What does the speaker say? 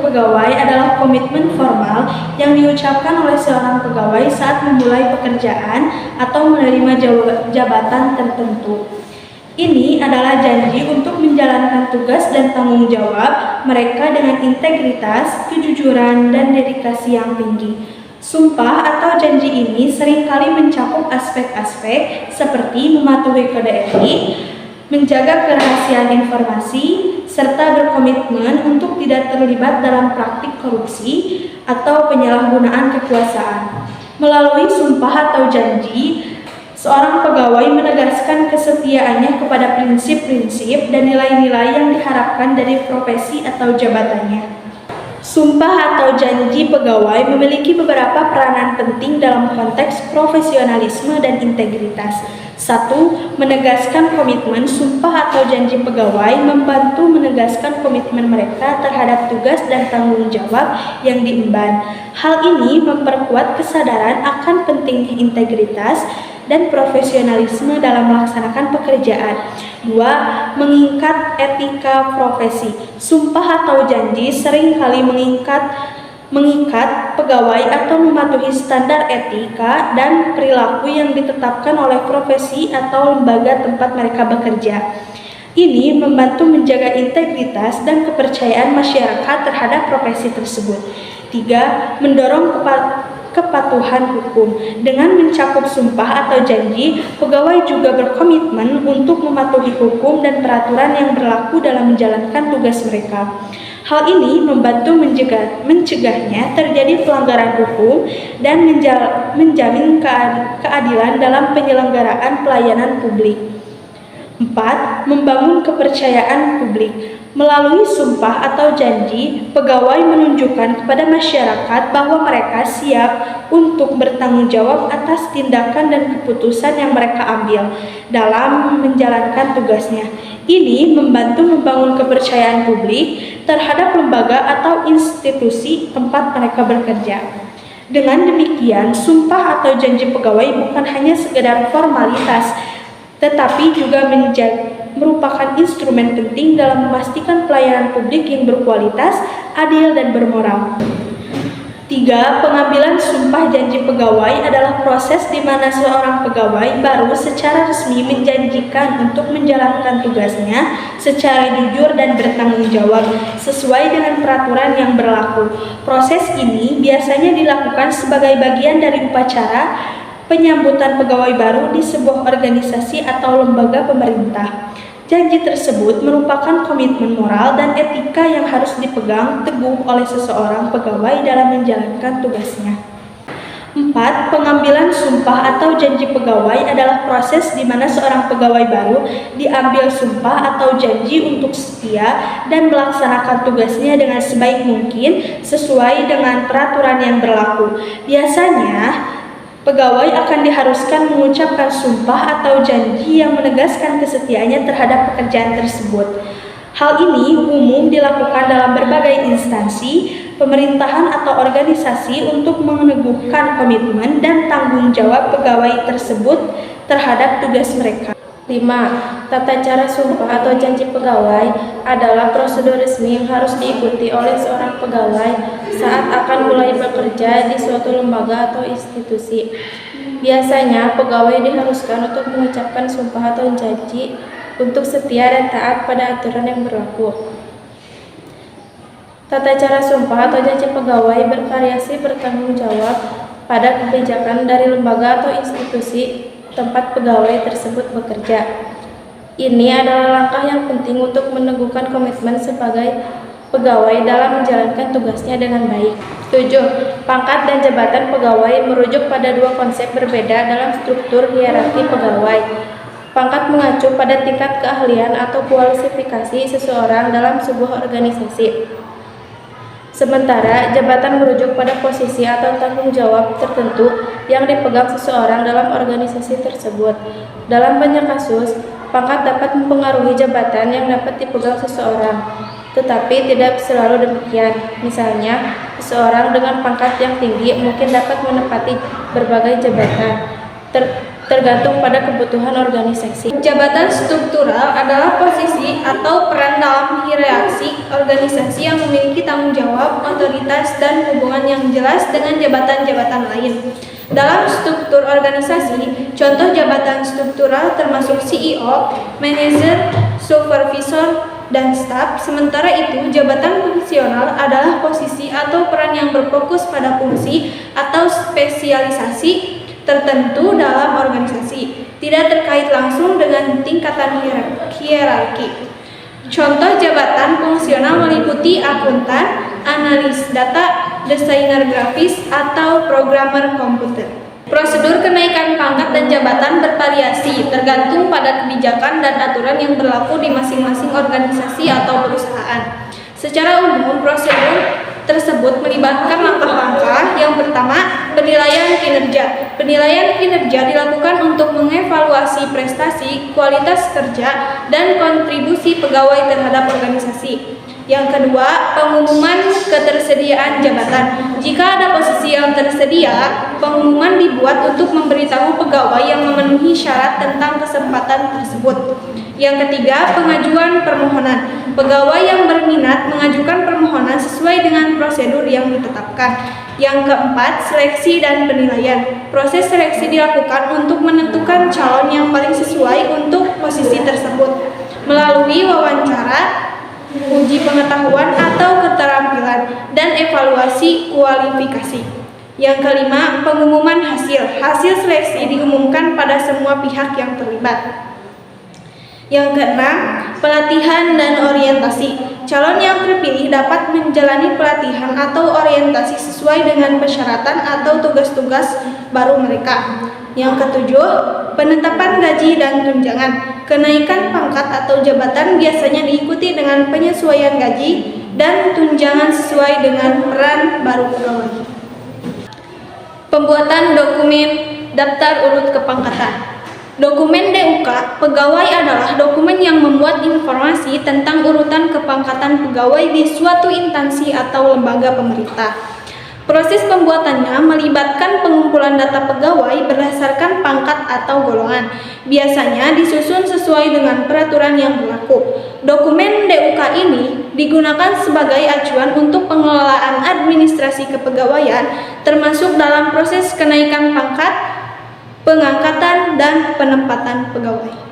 pegawai adalah komitmen formal yang diucapkan oleh seorang pegawai saat memulai pekerjaan atau menerima jabatan tertentu. Ini adalah janji untuk menjalankan tugas dan tanggung jawab mereka dengan integritas, kejujuran, dan dedikasi yang tinggi. Sumpah atau janji ini seringkali mencakup aspek-aspek seperti mematuhi kode etik, menjaga kerahasiaan informasi, serta berkomitmen untuk tidak terlibat dalam praktik korupsi atau penyalahgunaan kekuasaan. Melalui sumpah atau janji, seorang pegawai menegaskan kesetiaannya kepada prinsip-prinsip dan nilai-nilai yang diharapkan dari profesi atau jabatannya. Sumpah atau janji pegawai memiliki beberapa peranan penting dalam konteks profesionalisme dan integritas. 1. Menegaskan komitmen. Sumpah atau janji pegawai membantu menegaskan komitmen mereka terhadap tugas dan tanggung jawab yang diemban. Hal ini memperkuat kesadaran akan pentingnya integritas dan profesionalisme dalam melaksanakan pekerjaan. 2. Mengikat etika profesi. Sumpah atau janji seringkali mengikat pegawai atau mematuhi standar etika dan perilaku yang ditetapkan oleh profesi atau lembaga tempat mereka bekerja. Ini membantu menjaga integritas dan kepercayaan masyarakat terhadap profesi tersebut. 3. Mendorong kepatuhan hukum. Dengan mencakup sumpah atau janji, pegawai juga berkomitmen untuk mematuhi hukum dan peraturan yang berlaku dalam menjalankan tugas mereka. Hal ini membantu mencegahnya terjadi pelanggaran hukum dan menjamin keadilan dalam penyelenggaraan pelayanan publik. 4. Membangun kepercayaan publik. Melalui sumpah atau janji, pegawai menunjukkan kepada masyarakat bahwa mereka siap untuk bertanggung jawab atas tindakan dan keputusan yang mereka ambil dalam menjalankan tugasnya. Ini membantu membangun kepercayaan publik terhadap lembaga atau institusi tempat mereka bekerja. Dengan demikian, sumpah atau janji pegawai bukan hanya sekedar formalitas, tetapi juga merupakan instrumen penting dalam memastikan pelayanan publik yang berkualitas, adil, dan bermoral. 3. Pengambilan sumpah janji pegawai adalah proses di mana seorang pegawai baru secara resmi menjanjikan untuk menjalankan tugasnya secara jujur dan bertanggung jawab sesuai dengan peraturan yang berlaku. Proses ini biasanya dilakukan sebagai bagian dari upacara penyambutan pegawai baru di sebuah organisasi atau lembaga pemerintah. Janji tersebut merupakan komitmen moral dan etika yang harus dipegang teguh oleh seseorang pegawai dalam menjalankan tugasnya. 4. Pengambilan sumpah atau janji pegawai adalah proses di mana seorang pegawai baru diambil sumpah atau janji untuk setia dan melaksanakan tugasnya dengan sebaik mungkin sesuai dengan peraturan yang berlaku. Biasanya, pegawai akan diharuskan mengucapkan sumpah atau janji yang menegaskan kesetiaannya terhadap pekerjaan tersebut. Hal ini umum dilakukan dalam berbagai instansi, pemerintahan atau organisasi untuk meneguhkan komitmen dan tanggung jawab pegawai tersebut terhadap tugas mereka. 5. Tata cara sumpah atau janji pegawai adalah prosedur resmi yang harus diikuti oleh seorang pegawai saat akan mulai bekerja di suatu lembaga atau institusi. Biasanya, pegawai diharuskan untuk mengucapkan sumpah atau janji untuk setia dan taat pada aturan yang berlaku. Tata cara sumpah atau janji pegawai bervariasi bertanggung jawab pada kebijakan dari lembaga atau institusi tempat pegawai tersebut bekerja. Ini adalah langkah yang penting untuk meneguhkan komitmen sebagai pegawai dalam menjalankan tugasnya dengan baik. 7. Pangkat dan jabatan pegawai merujuk pada dua konsep berbeda dalam struktur hierarki pegawai. Pangkat mengacu pada tingkat keahlian atau kualifikasi seseorang dalam sebuah organisasi. Sementara jabatan merujuk pada posisi atau tanggung jawab tertentu yang dipegang seseorang dalam organisasi tersebut. Dalam banyak kasus, pangkat dapat mempengaruhi jabatan yang dapat dipegang seseorang, tetapi tidak selalu demikian. Misalnya, seseorang dengan pangkat yang tinggi mungkin dapat menempati berbagai jabatan, tergantung pada kebutuhan organisasi. Jabatan struktural adalah posisi atau peran dalam hierarki organisasi yang memiliki tanggung jawab, otoritas, dan hubungan yang jelas dengan jabatan-jabatan lain. Dalam struktur organisasi, contoh jabatan struktural termasuk CEO, manajer, supervisor, dan staf. Sementara itu, jabatan fungsional adalah posisi atau peran yang berfokus pada fungsi atau spesialisasi tertentu dalam organisasi, tidak terkait langsung dengan tingkatan hierarki. Contoh jabatan fungsional meliputi akuntan, analis data, desainer grafis, atau programmer komputer. Prosedur kenaikan pangkat dan jabatan bervariasi, tergantung pada kebijakan dan aturan yang berlaku di masing-masing organisasi atau perusahaan. Secara umum, prosedur tersebut melibatkan langkah-langkah. Yang pertama, penilaian kinerja. Penilaian kinerja dilakukan untuk mengevaluasi prestasi, kualitas kerja, dan kontribusi pegawai terhadap organisasi. Yang kedua, pengumuman ketersediaan jabatan. Jika ada posisi yang tersedia, pengumuman dibuat untuk memberitahu pegawai yang memenuhi syarat tentang kesempatan tersebut. Yang ketiga, pengajuan permohonan. Pegawai yang berminat mengajukan permohonan sesuai dengan prosedur yang ditetapkan. Yang keempat, seleksi dan penilaian. Proses seleksi dilakukan untuk menentukan calon yang paling sesuai untuk posisi tersebut melalui wawancara, uji pengetahuan atau keterampilan, dan evaluasi kualifikasi. Yang kelima, pengumuman hasil. Hasil seleksi diumumkan pada semua pihak yang terlibat. Yang keenam, pelatihan dan orientasi. Calon yang terpilih dapat menjalani pelatihan atau orientasi sesuai dengan persyaratan atau tugas-tugas baru mereka. Yang ketujuh, penetapan gaji dan tunjangan. Kenaikan pangkat atau jabatan biasanya diikuti dengan penyesuaian gaji dan tunjangan sesuai dengan peran baru pegawai. Pembuatan dokumen daftar urut kepangkatan. Dokumen DUK pegawai adalah dokumen yang memuat informasi tentang urutan kepangkatan pegawai di suatu instansi atau lembaga pemerintah. Proses pembuatannya melibatkan pengumpulan data pegawai berdasarkan pangkat atau golongan. Biasanya disusun sesuai dengan peraturan yang berlaku. Dokumen DUK ini digunakan sebagai acuan untuk pengelolaan administrasi kepegawaian, termasuk dalam proses kenaikan pangkat, pengangkatan, dan penempatan pegawai.